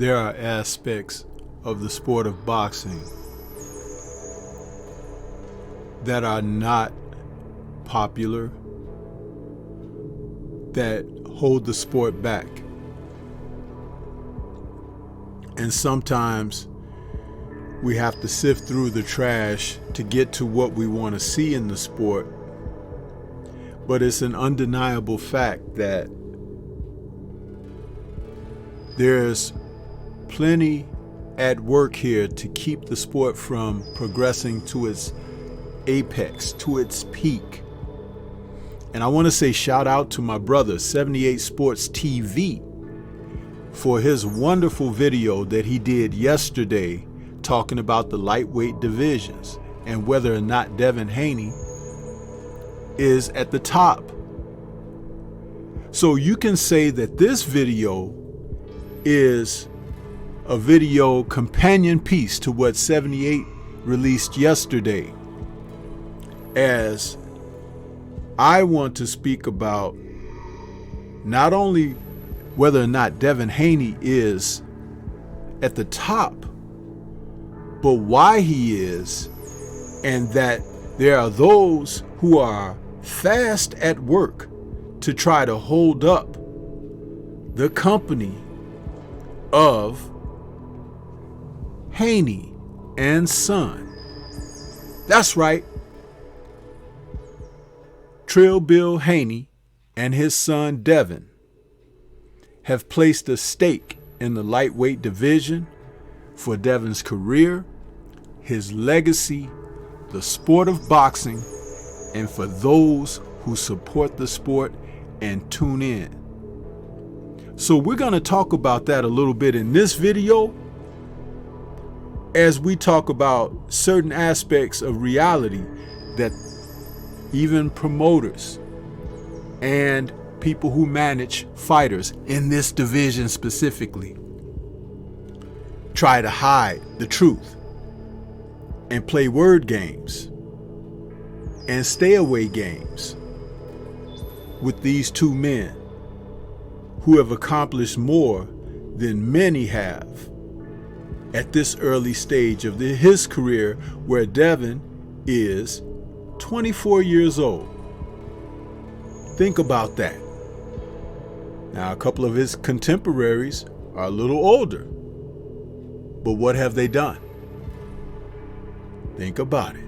there are aspects of the sport of boxing that are not popular, that hold the sport back. And sometimes we have to sift through the trash to get to what we want to see in the sport. But it's an undeniable fact that there's plenty at work here to keep the sport from progressing to its apex, to its peak. And I want to say shout out to my brother, 78 Sports TV, for his wonderful video that he did yesterday talking about the lightweight divisions and whether or not Devin Haney is at the top. So you can say that this video is a video companion piece to what 78 released yesterday, as I want to speak about not only whether or not Devin Haney is at the top, but why he is, and that there are those who are fast at work to try to hold up the company of Haney and Son. That's right. Trill Bill Haney and his son Devin have placed a stake in the lightweight division for Devin's career, his legacy, the sport of boxing, and for those who support the sport and tune in. So we're going to talk about that a little bit in this video, as we talk about certain aspects of reality that even promoters and people who manage fighters in this division specifically try to hide the truth and play word games and stay away games with these two men who have accomplished more than many have at this early stage of his career, where Devin is 24 years old. Think about that. Now, a couple of his contemporaries are a little older, but what have they done? Think about it.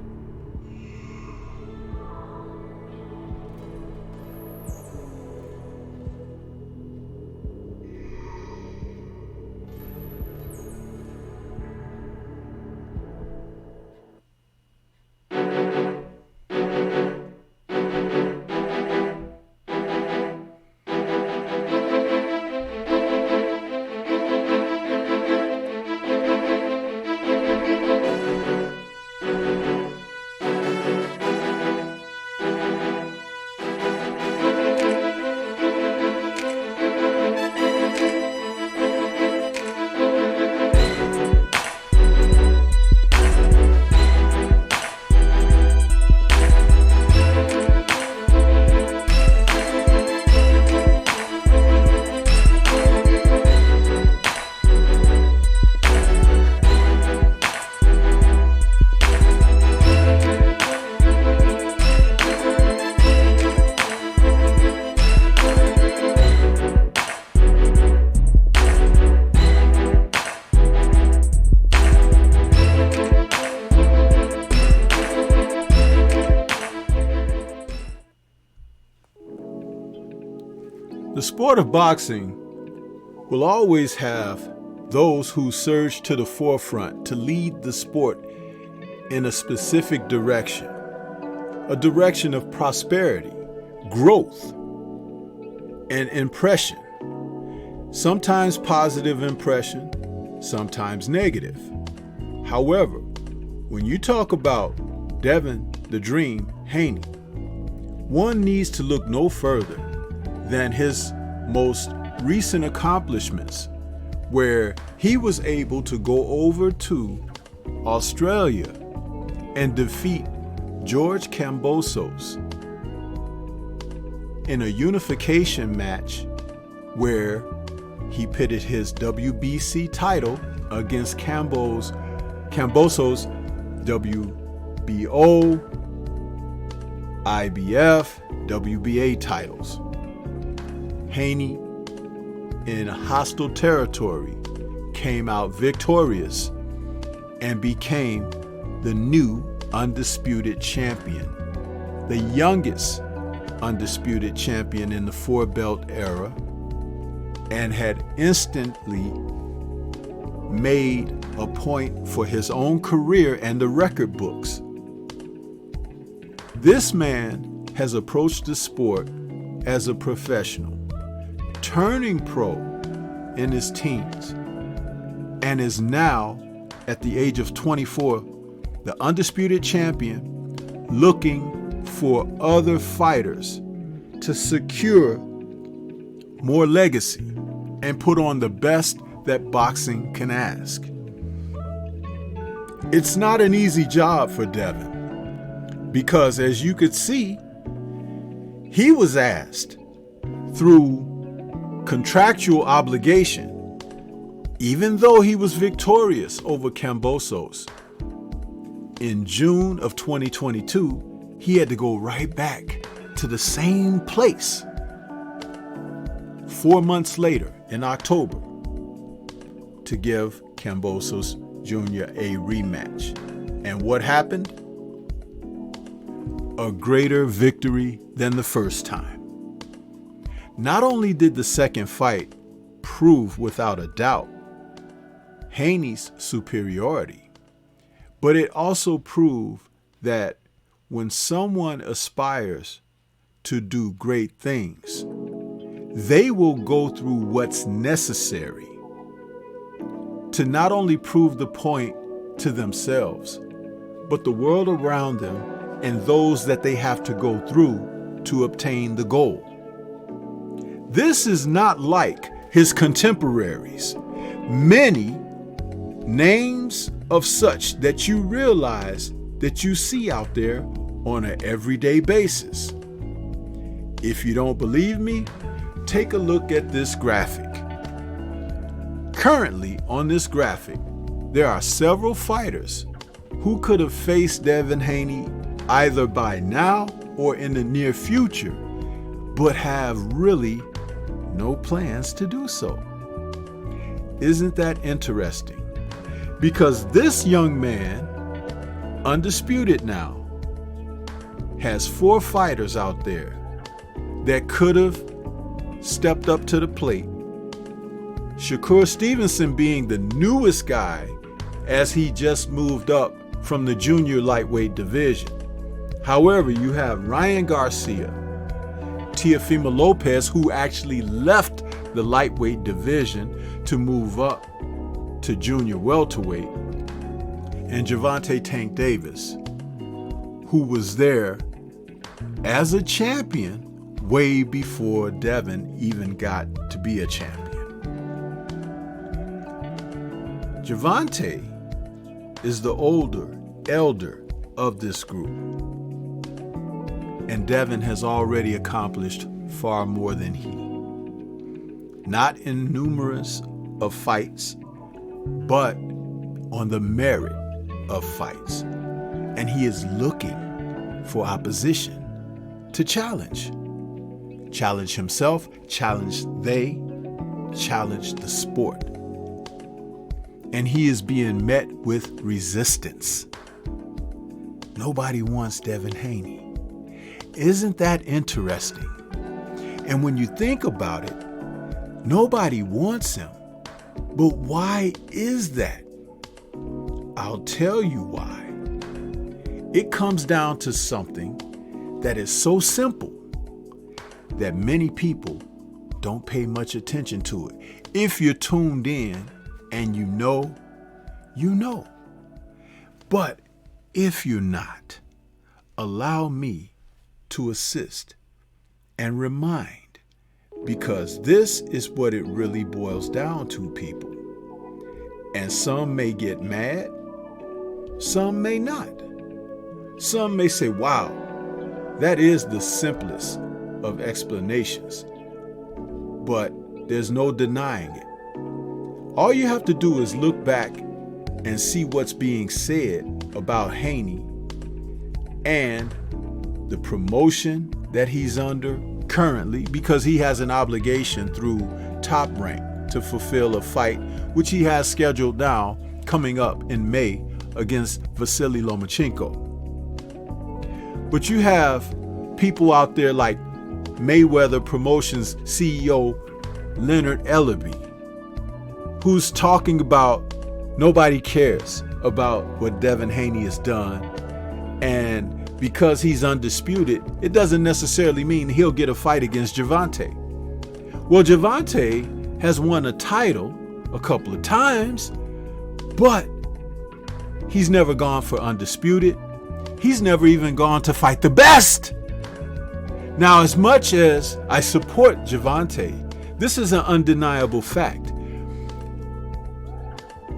The sport of boxing will always have those who surge to the forefront to lead the sport in a specific direction, a direction of prosperity, growth, and impression. Sometimes positive impression, sometimes negative. However, when you talk about Devin the Dream Haney, one needs to look no further than his most recent accomplishments, where he was able to go over to Australia and defeat George Kambosos in a unification match where he pitted his WBC title against Kambosos WBO, IBF, WBA titles. Haney, in hostile territory, came out victorious and became the new undisputed champion, the youngest undisputed champion in the four-belt era, and had instantly made a point for his own career and the record books. This man has approached the sport as a professional, turning pro in his teens, and is now, at the age of 24, the undisputed champion, looking for other fighters to secure more legacy and put on the best that boxing can ask. It's not an easy job for Devin, because as you could see, he was asked through contractual obligation, even though he was victorious over Kambosos. In June of 2022, he had to go right back to the same place 4 months later in October to give Kambosos Jr. a rematch. And what happened? A greater victory than the first time. Not only did the second fight prove without a doubt Haney's superiority, but it also proved that when someone aspires to do great things, they will go through what's necessary to not only prove the point to themselves, but the world around them and those that they have to go through to obtain the goal. This is not like his contemporaries, many names of such that you realize that you see out there on an everyday basis. If you don't believe me, take a look at this graphic. Currently on this graphic, there are several fighters who could have faced Devin Haney either by now or in the near future, but have really no plans to do so. Isn't that interesting? Because this young man, undisputed now, has 4 fighters out there that could have stepped up to the plate. Shakur Stevenson being the newest guy, as he just moved up from the junior lightweight division. However, you have Ryan Garcia, Teofimo Lopez, who actually left the lightweight division to move up to junior welterweight, and Gervonta Tank Davis, who was there as a champion way before Devin even got to be a champion. Gervonta is the elder of this group, and Devin has already accomplished far more than he. Not in numerous of fights, but on the merit of fights. And he is looking for opposition to challenge. Challenge himself, challenge challenge the sport. And he is being met with resistance. Nobody wants Devin Haney. Isn't that interesting? And when you think about it, nobody wants him. But why is that? I'll tell you why. It comes down to something that is so simple that many people don't pay much attention to it. If you're tuned in and you know, you know. But if you're not, allow me to assist and remind, because this is what it really boils down to, people. And some may get mad, some may not. Some may say, wow, that is the simplest of explanations. But There's no denying it. All you have to do is look back and see what's being said about Haney and the promotion that he's under currently, because he has an obligation through Top Rank to fulfill a fight which he has scheduled now coming up in May against Vasily Lomachenko. But you have people out there like Mayweather Promotions CEO Leonard Ellerbe, who's talking about nobody cares about what Devin Haney has done, and because he's undisputed, it doesn't necessarily mean he'll get a fight against Gervonta. Well, Gervonta has won a title a couple of times, but he's never gone for undisputed. He's never even gone to fight the best. Now, as much as I support Gervonta, this is an undeniable fact.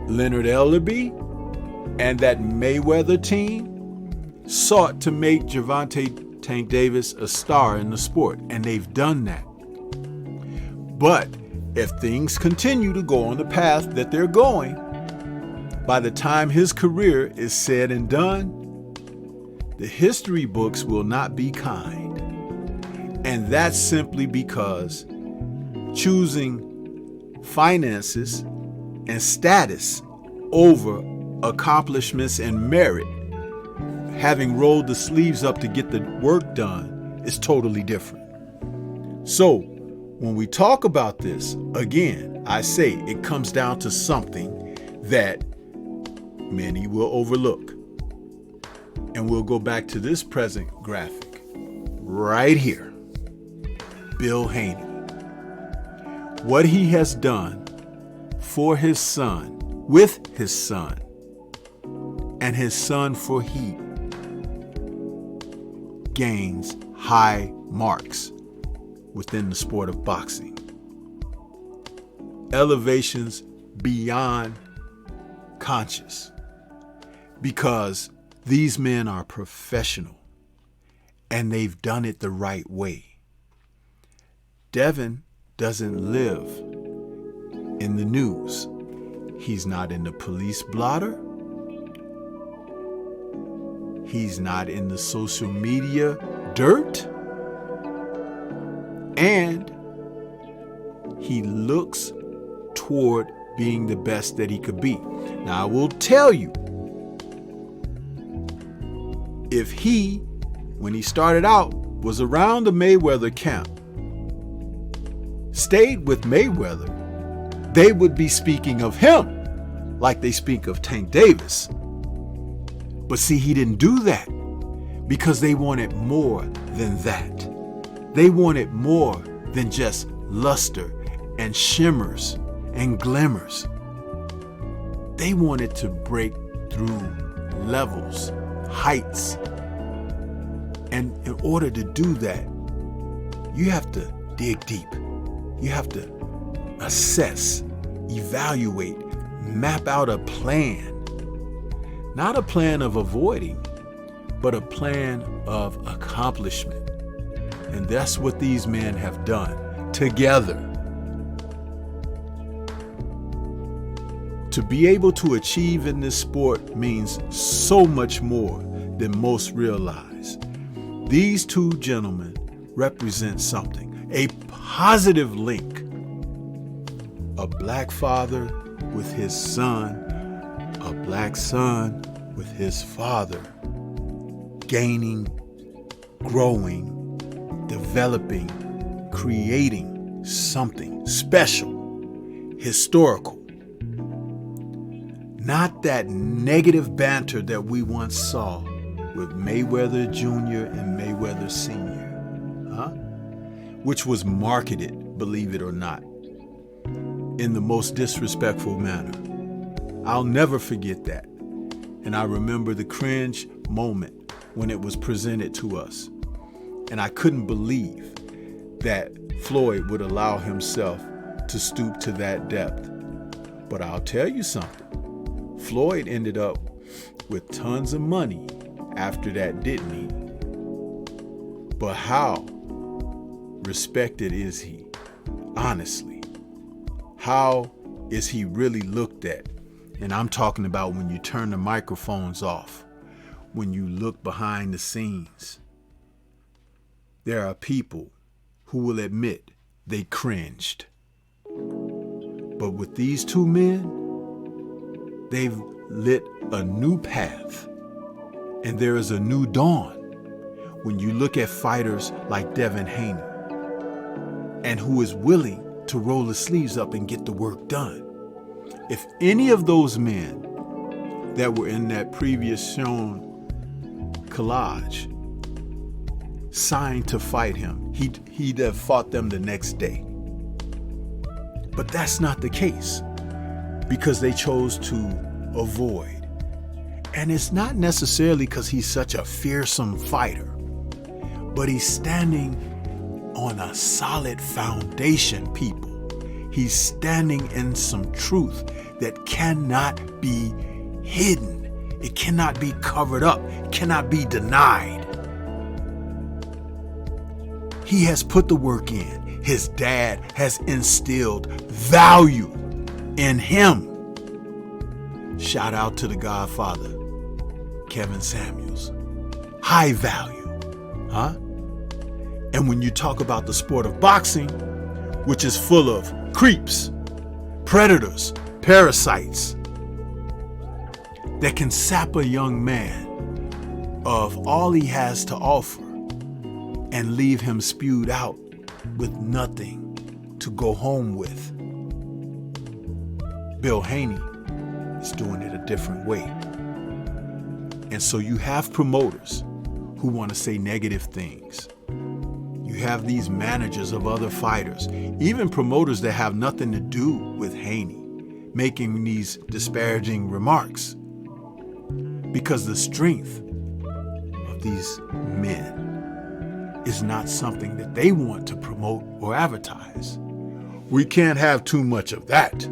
Leonard Ellerbe and that Mayweather team sought to make Gervonta Tank Davis a star in the sport, and they've done that. But if things continue to go on the path that they're going, by the time his career is said and done, the history books will not be kind. And that's simply because choosing finances and status over accomplishments and merit, having rolled the sleeves up to get the work done, is totally different. So when we talk about this, again, I say it comes down to something that many will overlook. And we'll go back to this present graphic right here. Bill Haney. What he has done for his son, with his son, and his son for Heat, gains high marks within the sport of boxing. Elevations beyond conscious, because these men are professional and they've done it the right way. Devin doesn't live in the news. He's not in the police blotter. He's not in the social media dirt. And he looks toward being the best that he could be. Now, I will tell you, if he, when he started out, was around the Mayweather camp, stayed with Mayweather, they would be speaking of him like they speak of Tank Davis. But see, he didn't do that because they wanted more than that. They wanted more than just luster and shimmers and glimmers. They wanted to break through levels, heights. And in order to do that, you have to dig deep. You have to assess, evaluate, map out a plan. Not a plan of avoiding, but a plan of accomplishment. And that's what these men have done together. To be able to achieve in this sport means so much more than most realize. These two gentlemen represent something, a positive link. A black father with his son, a black son with his father, gaining, growing, developing, creating something special, historical. Not that negative banter that we once saw with Mayweather Jr. and Mayweather Sr., which was marketed, believe it or not, in the most disrespectful manner. I'll never forget that. And I remember the cringe moment when it was presented to us. And I couldn't believe that Floyd would allow himself to stoop to that depth. But I'll tell you something. Floyd ended up with tons of money after that, didn't he? But how respected is he? Honestly, How is he really looked at? And I'm talking about when you turn the microphones off, when you look behind the scenes. There are people who will admit they cringed. But with these two men, they've lit a new path, and there is a new dawn when you look at fighters like Devin Haney, and who is willing to roll his sleeves up and get the work done. If any of those men that were in that previous shown collage signed to fight him, he'd have fought them the next day. But that's not the case, because they chose to avoid. And it's not necessarily because he's such a fearsome fighter, but he's standing on a solid foundation, people. He's standing in some truth that cannot be hidden. It cannot be covered up. It cannot be denied. He has put the work in. His dad has instilled value in him. Shout out to the Godfather, Kevin Samuels. High value, huh? And when you talk about the sport of boxing, which is full of creeps, predators, parasites, that can sap a young man of all he has to offer and leave him spewed out with nothing to go home with. Bill Haney is doing it a different way. And so you have promoters who want to say negative things. You have these managers of other fighters, even promoters that have nothing to do with Haney, making these disparaging remarks, because the strength of these men is not something that they want to promote or advertise. We can't have too much of that.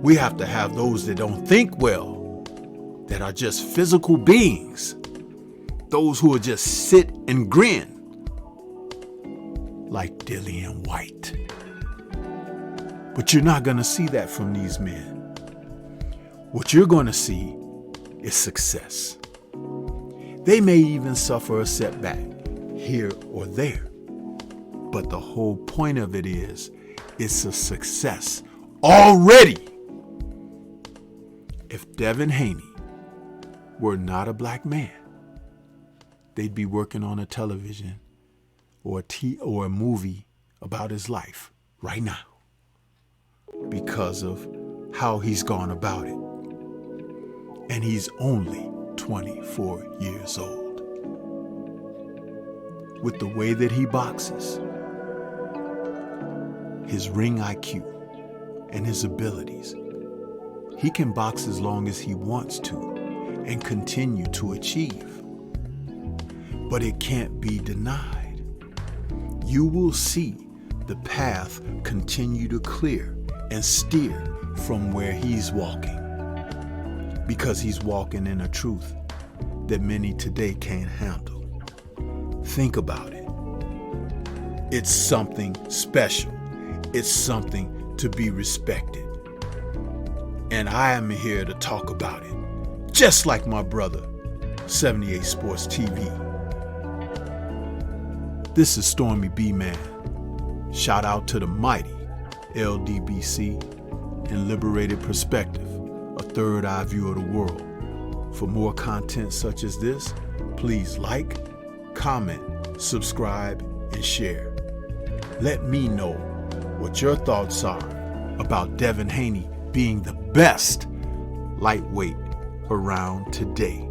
We have to have those that don't think well, that are just physical beings, those who will just sit and grin, like Dillian White. But you're not going to see that from these men. What you're going to see is success. They may even suffer a setback here or there, but the whole point of it is it's a success already. If Devin Haney were not a black man, they'd be working on a television or a movie about his life right now, because of how he's gone about it. And he's only 24 years old. With the way that he boxes, his ring IQ, and his abilities, he can box as long as he wants to and continue to achieve. But it can't be denied. You will see the path continue to clear and steer from where he's walking, because he's walking in a truth that many today can't handle. Think about it. It's something special. It's something to be respected. And I am here to talk about it, just like my brother, 78 Sports TV. This is Stormy B-Man. Shout out to the mighty LDBC and Liberated Perspective, a third eye view of the world. For more content such as this, please like, comment, subscribe, and share. Let me know what your thoughts are about Devin Haney being the best lightweight around today,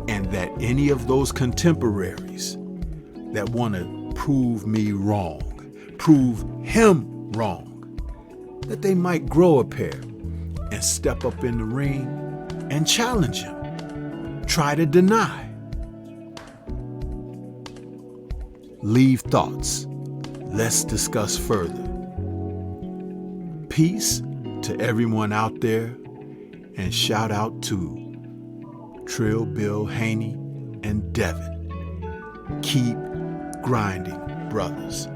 and that any of those contemporaries that want to prove me wrong, prove him wrong, that they might grow a pair and step up in the ring and challenge him, try to deny. Leave thoughts. Let's discuss further. Peace to everyone out there, and shout out to Trill, Bill, Haney, and Devin. Keep grinding, brothers.